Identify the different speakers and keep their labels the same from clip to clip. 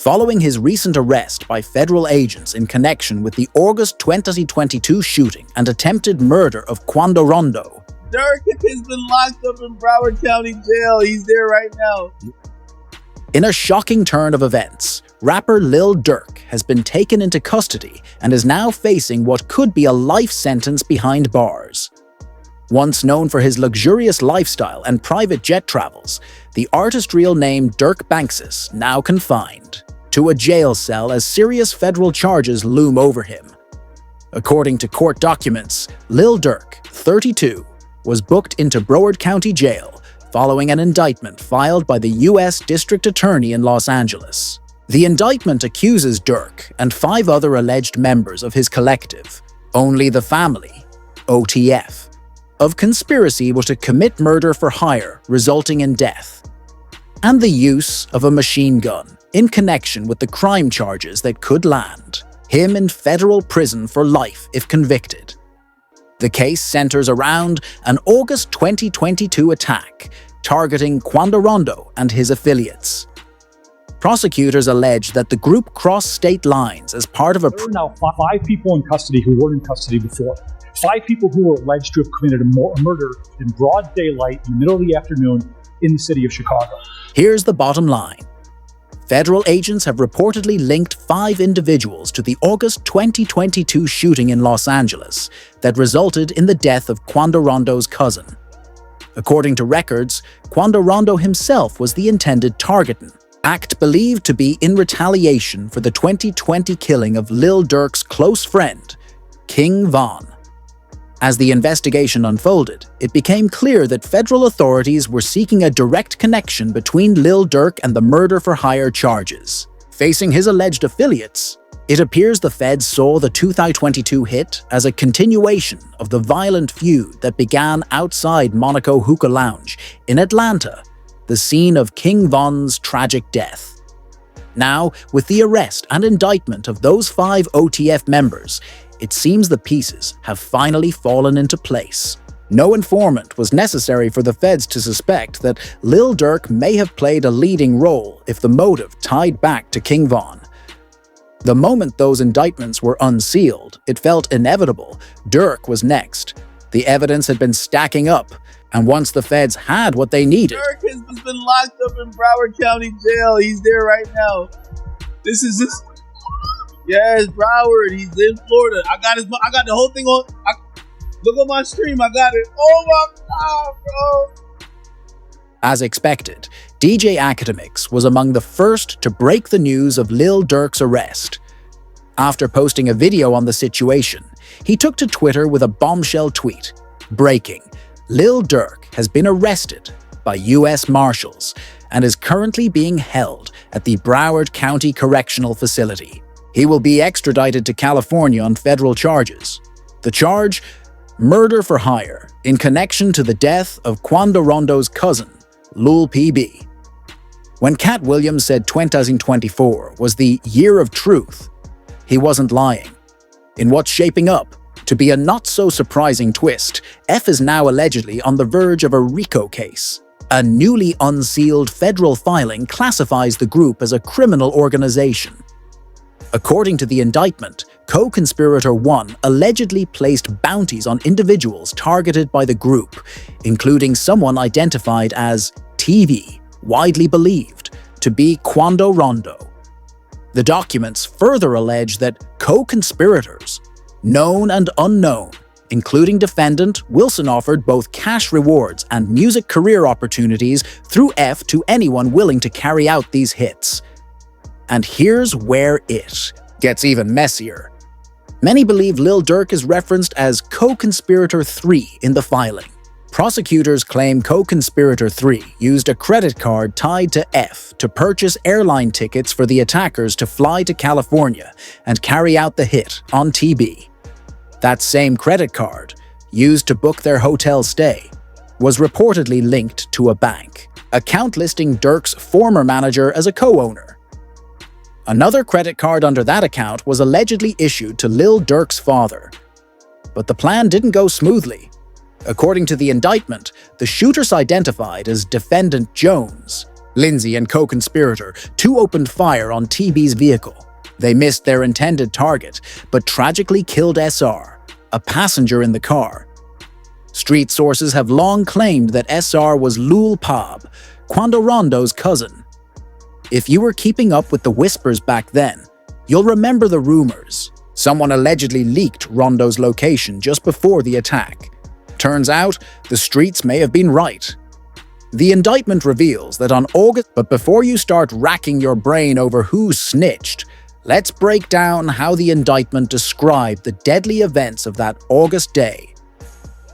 Speaker 1: Following his recent arrest by federal agents in connection with the August 2022 shooting and attempted murder of Quando Rondo,
Speaker 2: Durk has been locked up in Broward County Jail. He's there right now.
Speaker 1: In a shocking turn of events, rapper Lil Durk has been taken into custody and is now facing what could be a life sentence behind bars. Once known for his luxurious lifestyle and private jet travels, the artist real name Durk Banksis now confined to a jail cell as serious federal charges loom over him. According to court documents, Lil Durk, 32, was booked into Broward County Jail following an indictment filed by the U.S. District Attorney in Los Angeles. The indictment accuses Durk and 5 other alleged members of his collective, Only the Family, OTF, of conspiracy to commit murder for hire resulting in death, and the use of a machine gun in connection with the crime charges that could land him in federal prison for life if convicted. The case centers around an August 2022 attack targeting Quando Rondo and his affiliates. Prosecutors allege that the group crossed state lines as part of a...
Speaker 3: There are now 5 people in custody who weren't in custody before. 5 people who were alleged to have committed a murder in broad daylight in the middle of the afternoon in the city of Chicago.
Speaker 1: Here's the bottom line. Federal agents have reportedly linked 5 individuals to the August 2022 shooting in Los Angeles that resulted in the death of Quando Rondo's cousin. According to records, Quando Rondo himself was the intended target, act believed to be in retaliation for the 2020 killing of Lil Durk's close friend, King Von. As the investigation unfolded, it became clear that federal authorities were seeking a direct connection between Lil Durk and the murder-for-hire charges. Facing his alleged affiliates, it appears the feds saw the 2022 hit as a continuation of the violent feud that began outside Monaco Hookah Lounge in Atlanta, the scene of King Von's tragic death. Now, with the arrest and indictment of those 5 OTF members, it seems the pieces have finally fallen into place. No informant was necessary for the feds to suspect that Lil Durk may have played a leading role if the motive tied back to King Von. The moment those indictments were unsealed, it felt inevitable Durk was next. The evidence had been stacking up, and once the feds had what they needed...
Speaker 2: Durk has been locked up in Broward County Jail. He's there right now. This is just... Yes, Broward. He's in Florida. I got the whole thing on. Look on my stream. I got it. Oh my God, bro.
Speaker 1: As expected, DJ Academics was among the first to break the news of Lil Durk's arrest. After posting a video on the situation, he took to Twitter with a bombshell tweet. Breaking: Lil Durk has been arrested by U.S. Marshals and is currently being held at the Broward County Correctional Facility. He will be extradited to California on federal charges. The charge? Murder for hire, in connection to the death of Quando Rondo's cousin, Lul PB. When Cat Williams said 2024 was the year of truth, he wasn't lying. In what's shaping up to be a not-so-surprising twist, F is now allegedly on the verge of a RICO case. A newly unsealed federal filing classifies the group as a criminal organization. According to the indictment, co-conspirator 1 allegedly placed bounties on individuals targeted by the group, including someone identified as TV, widely believed to be Quando Rondo. The documents further allege that co-conspirators, known and unknown, including defendant, Wilson offered both cash rewards and music career opportunities through F to anyone willing to carry out these hits. And here's where it gets even messier. Many believe Lil Durk is referenced as co-conspirator 3 in the filing. Prosecutors claim co-conspirator 3 used a credit card tied to F to purchase airline tickets for the attackers to fly to California and carry out the hit on TB. That same credit card, used to book their hotel stay, was reportedly linked to a bank, account listing Durk's former manager as a co-owner. Another credit card under that account was allegedly issued to Lil Durk's father. But the plan didn't go smoothly. According to the indictment, the shooters identified as Defendant Jones Lindsay and co-conspirator, too, opened fire on TB's vehicle. They missed their intended target, but tragically killed SR, a passenger in the car. Street sources have long claimed that SR was Lil Pab, Quando Rondo's cousin. If you were keeping up with the whispers back then, you'll remember the rumors. Someone allegedly leaked Rondo's location just before the attack. Turns out, the streets may have been right. The indictment reveals that on August, but before you start racking your brain over who snitched, let's break down how the indictment described the deadly events of that August day.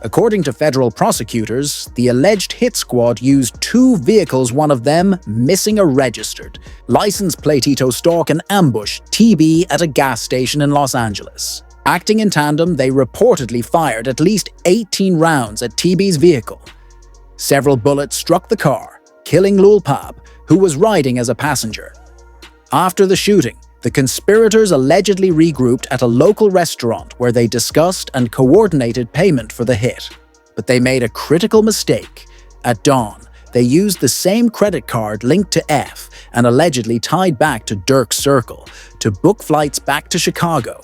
Speaker 1: According to federal prosecutors, the alleged hit squad used 2 vehicles, one of them missing a registered license plate to stalk and ambush TB at a gas station in Los Angeles. Acting in tandem, they reportedly fired at least 18 rounds at TB's vehicle. Several bullets struck the car, killing Lil Pab, who was riding as a passenger. After the shooting, the conspirators allegedly regrouped at a local restaurant where they discussed and coordinated payment for the hit. But they made a critical mistake. At dawn, they used the same credit card linked to F and allegedly tied back to Durk's circle to book flights back to Chicago.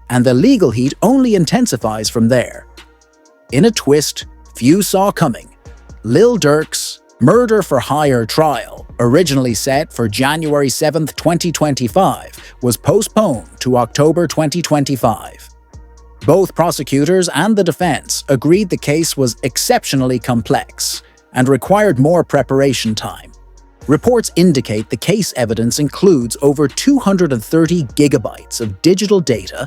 Speaker 1: And the legal heat only intensifies from there. In a twist few saw coming, Lil Durk's murder for hire trial, originally set for January 7, 2025, was postponed to October 2025. Both prosecutors and the defense agreed the case was exceptionally complex and required more preparation time. Reports indicate the case evidence includes over 230 gigabytes of digital data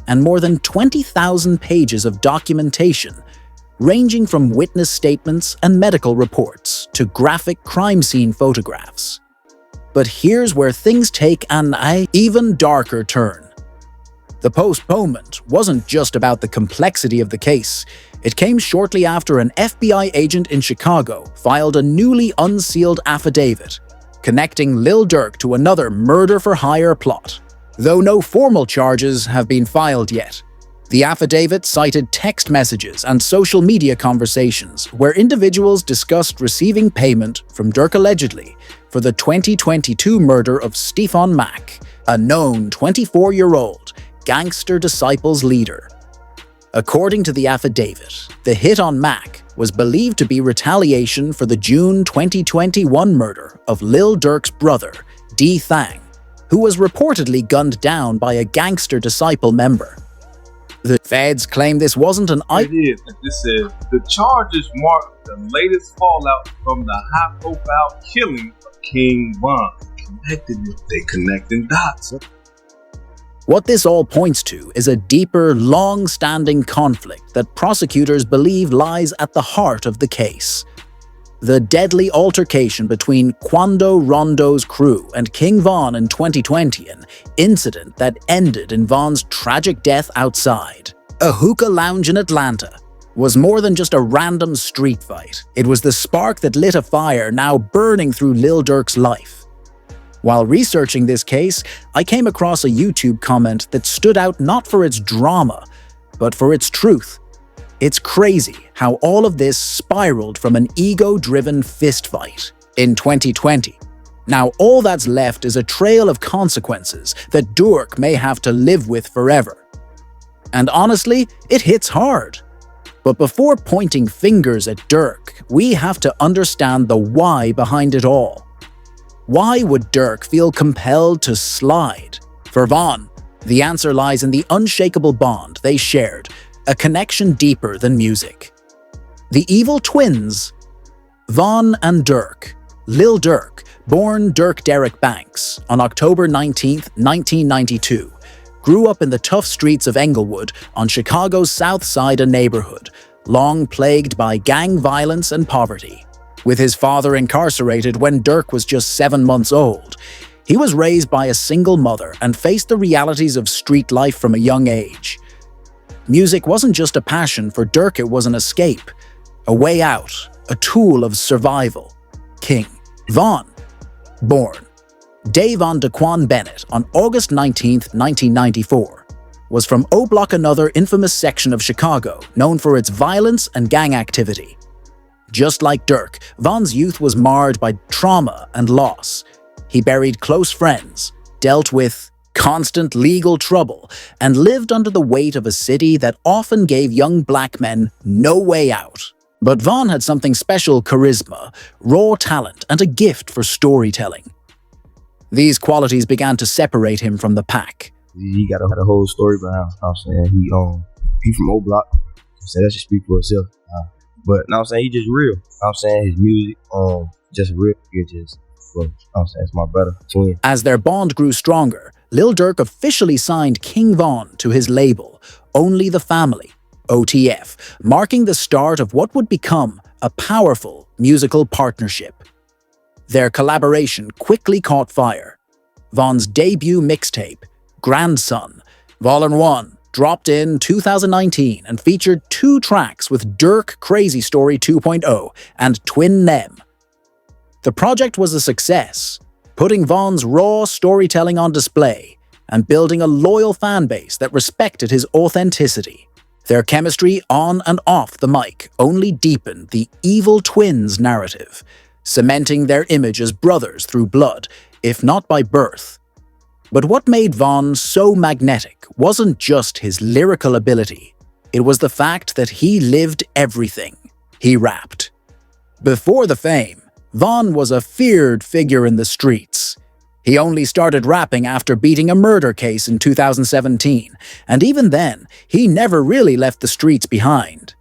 Speaker 1: and more than 20,000 pages of documentation, ranging from witness statements and medical reports to graphic crime scene photographs. But here's where things take an even darker turn. The postponement wasn't just about the complexity of the case. It came shortly after an FBI agent in Chicago filed a newly unsealed affidavit connecting Lil Durk to another murder-for-hire plot. Though no formal charges have been filed yet, the affidavit cited text messages and social media conversations where individuals discussed receiving payment from Durk allegedly for the 2022 murder of Stefan Mack, a known 24-year-old gangster disciples leader. According to the affidavit, the hit on Mack was believed to be retaliation for the June 2021 murder of Lil Durk's brother, D. Thang, who was reportedly gunned down by a gangster disciple member. The feds claim this wasn't an
Speaker 2: It is. This says the charges mark the latest fallout from the high-profile killing of King Von. They connecting dots.
Speaker 1: What this all points to is a deeper, long-standing conflict that prosecutors believe lies at the heart of the case. The deadly altercation between Quando Rondo's crew and King Von in 2020, an incident that ended in Von's tragic death outside a hookah lounge in Atlanta, was more than just a random street fight. It was the spark that lit a fire now burning through Lil Durk's life. While researching this case, I came across a YouTube comment that stood out not for its drama, but for its truth. It's crazy how all of this spiraled from an ego-driven fistfight in 2020. Now all that's left is a trail of consequences that Durk may have to live with forever. And honestly, it hits hard. But before pointing fingers at Durk, we have to understand the why behind it all. Why would Durk feel compelled to slide? For Von, the answer lies in the unshakable bond they shared, a connection deeper than music. The evil twins, Von and Durk. Lil Durk, born Durk Derek Banks on October 19, 1992, grew up in the tough streets of Englewood on Chicago's South Side, a neighborhood long plagued by gang violence and poverty. With his father incarcerated when Durk was just 7 months old, he was raised by a single mother and faced the realities of street life from a young age. Music wasn't just a passion for Durk, it was an escape, a way out, a tool of survival. King Von, born Davon Daquan Bennett on August 19, 1994, was from O Block, another infamous section of Chicago known for its violence and gang activity. Just like Durk, Von's youth was marred by trauma and loss. He buried close friends, dealt with constant legal trouble, and lived under the weight of a city that often gave young black men no way out. But Von had something special: charisma, raw talent, and a gift for storytelling. These qualities began to separate him from the pack.
Speaker 4: He got a whole story behind him. I'm saying he from O Block. So that should speak for itself. But I'm saying he just real. I'm saying his music, just real. It just, well, I'm saying it's my brother, twin.
Speaker 1: As their bond grew stronger, Lil Durk officially signed King Von to his label, Only the Family, OTF, marking the start of what would become a powerful musical partnership. Their collaboration quickly caught fire. Von's debut mixtape, Grandson, Vol. 1, dropped in 2019 and featured 2 tracks with Durk Crazy Story 2.0 and Twin Nem. The project was a success, putting Von's raw storytelling on display and building a loyal fanbase that respected his authenticity. Their chemistry on and off the mic only deepened the evil twins narrative, cementing their image as brothers through blood, if not by birth. But what made Von so magnetic wasn't just his lyrical ability. It was the fact that he lived everything. He rapped. Before the fame, Von was a feared figure in the streets. He only started rapping after beating a murder case in 2017, and even then, he never really left the streets behind.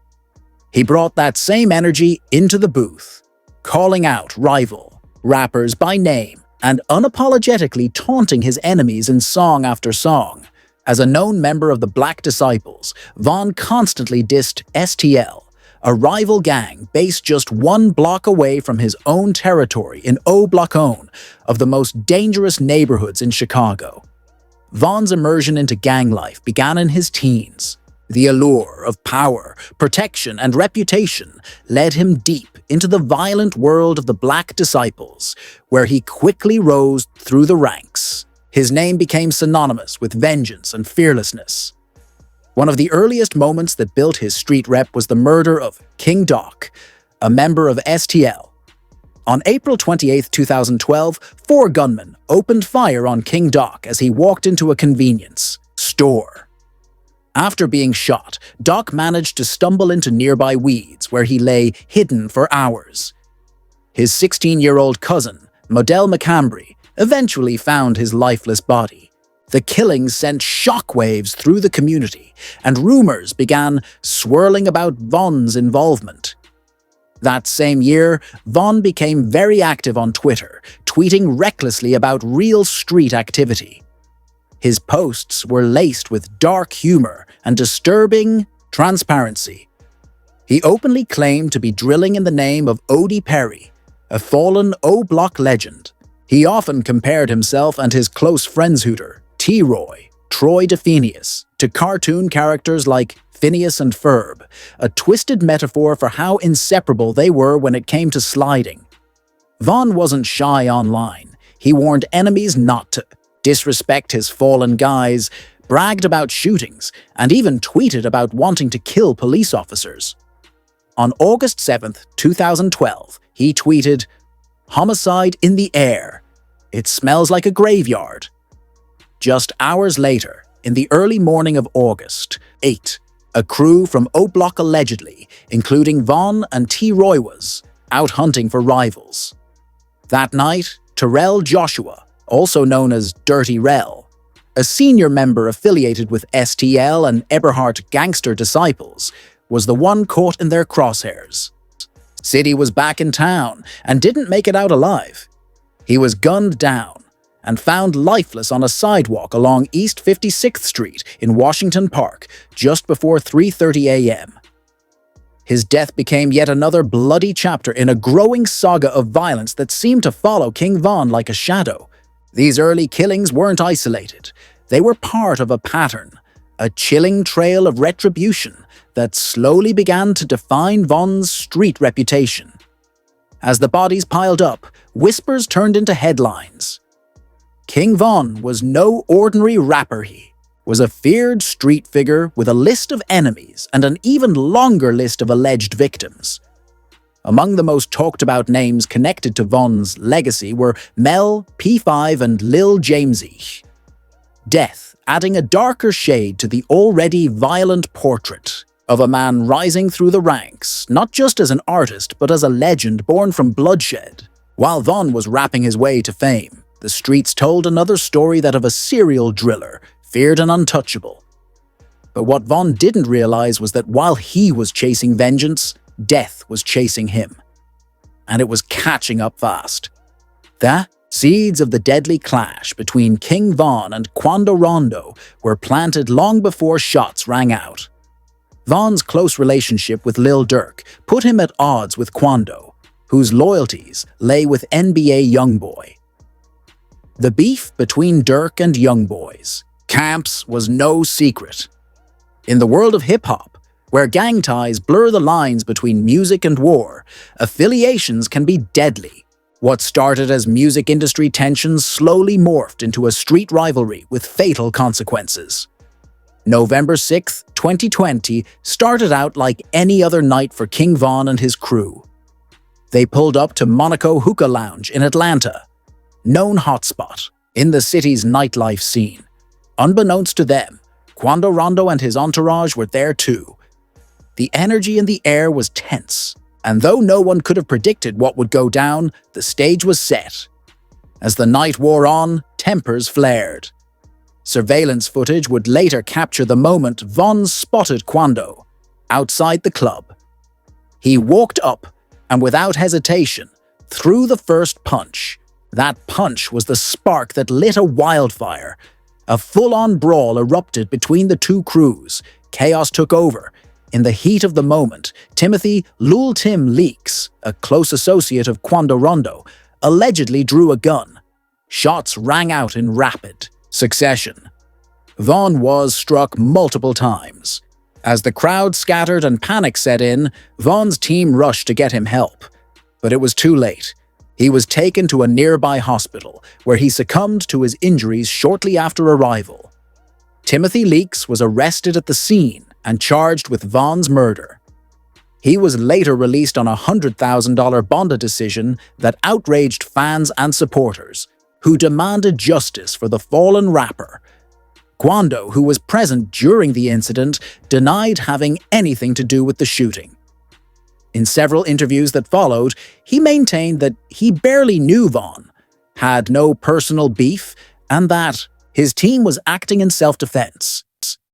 Speaker 1: He brought that same energy into the booth, calling out rival rappers by name and unapologetically taunting his enemies in song after song. As a known member of the Black Disciples, Von constantly dissed STL, a rival gang based just 1 block away from his own territory in O Block Own, of the most dangerous neighborhoods in Chicago. Von's immersion into gang life began in his teens. The allure of power, protection, and reputation led him deep into the violent world of the Black Disciples, where he quickly rose through the ranks. His name became synonymous with vengeance and fearlessness. One of the earliest moments that built his street rep was the murder of King Doc, a member of STL. On April 28, 2012, 4 gunmen opened fire on King Doc as he walked into a convenience store. After being shot, Doc managed to stumble into nearby weeds where he lay hidden for hours. His 16-year-old cousin, Modell McCambry, eventually found his lifeless body. The killings sent shockwaves through the community, and rumors began swirling about Von's involvement. That same year, Von became very active on Twitter, tweeting recklessly about real street activity. His posts were laced with dark humor and disturbing transparency. He openly claimed to be drilling in the name of Odie Perry, a fallen O-Block legend. He often compared himself and his close friendshooter, T-Roy, Troy DePhenius, to cartoon characters like Phineas and Ferb, a twisted metaphor for how inseparable they were when it came to sliding. Von wasn't shy online. He warned enemies not to disrespect his fallen guys, bragged about shootings, and even tweeted about wanting to kill police officers. On August 7, 2012, he tweeted, "Homicide in the air. It smells like a graveyard." Just hours later, in the early morning of August 8, a crew from O Block allegedly, including Von and T-Roy, was out hunting for rivals. That night, Terrell Joshua, also known as Dirty Rel, a senior member affiliated with STL and Eberhart Gangster Disciples, was the one caught in their crosshairs. City was back in town and didn't make it out alive. He was gunned down and found lifeless on a sidewalk along East 56th Street in Washington Park just before 3:30 a.m. His death became yet another bloody chapter in a growing saga of violence that seemed to follow King Von like a shadow. These early killings weren't isolated. They were part of a pattern, a chilling trail of retribution that slowly began to define Von's street reputation. As the bodies piled up, whispers turned into headlines. King Von was no ordinary rapper. He was a feared street figure with a list of enemies and an even longer list of alleged victims. Among the most talked about names connected to Von's legacy were Mel, P5, and Lil Jamesy. Death, adding a darker shade to the already violent portrait of a man rising through the ranks, not just as an artist, but as a legend born from bloodshed. While Von was rapping his way to fame, the streets told another story, that of a serial driller, feared and untouchable. But what Von didn't realize was that while he was chasing vengeance, death was chasing him. And it was catching up fast. The seeds of the deadly clash between King Von and Quando Rondo were planted long before shots rang out. Von's close relationship with Lil Durk put him at odds with Quando, whose loyalties lay with NBA Youngboy. The beef between Durk and Youngboy's camps was no secret. In the world of hip-hop, where gang ties blur the lines between music and war, affiliations can be deadly. What started as music industry tensions slowly morphed into a street rivalry with fatal consequences. November 6, 2020 started out like any other night for King Von and his crew. They pulled up to Monaco Hookah Lounge in Atlanta, known hotspot in the city's nightlife scene. Unbeknownst to them, Quando Rondo and his entourage were there too. The energy in the air was tense, and though no one could have predicted what would go down, the stage was set. As the night wore on, tempers flared. Surveillance footage would later capture the moment Von spotted Quando outside the club. He walked up and without hesitation threw the first punch. That punch was the spark that lit a wildfire. A full-on brawl erupted between the two crews. Chaos took over. In the heat of the moment, Timothy Lul Tim Leaks, a close associate of Quando Rondo, allegedly drew a gun. Shots rang out in rapid succession. Von was struck multiple times. As the crowd scattered and panic set in, Von's team rushed to get him help. But it was too late. He was taken to a nearby hospital, where he succumbed to his injuries shortly after arrival. Timothy Leaks was arrested at the scene and charged with Von's murder. He was later released on a $100,000 bond decision that outraged fans and supporters, who demanded justice for the fallen rapper. Quando, who was present during the incident, denied having anything to do with the shooting. In several interviews that followed, he maintained that he barely knew Von, had no personal beef, and that his team was acting in self-defense.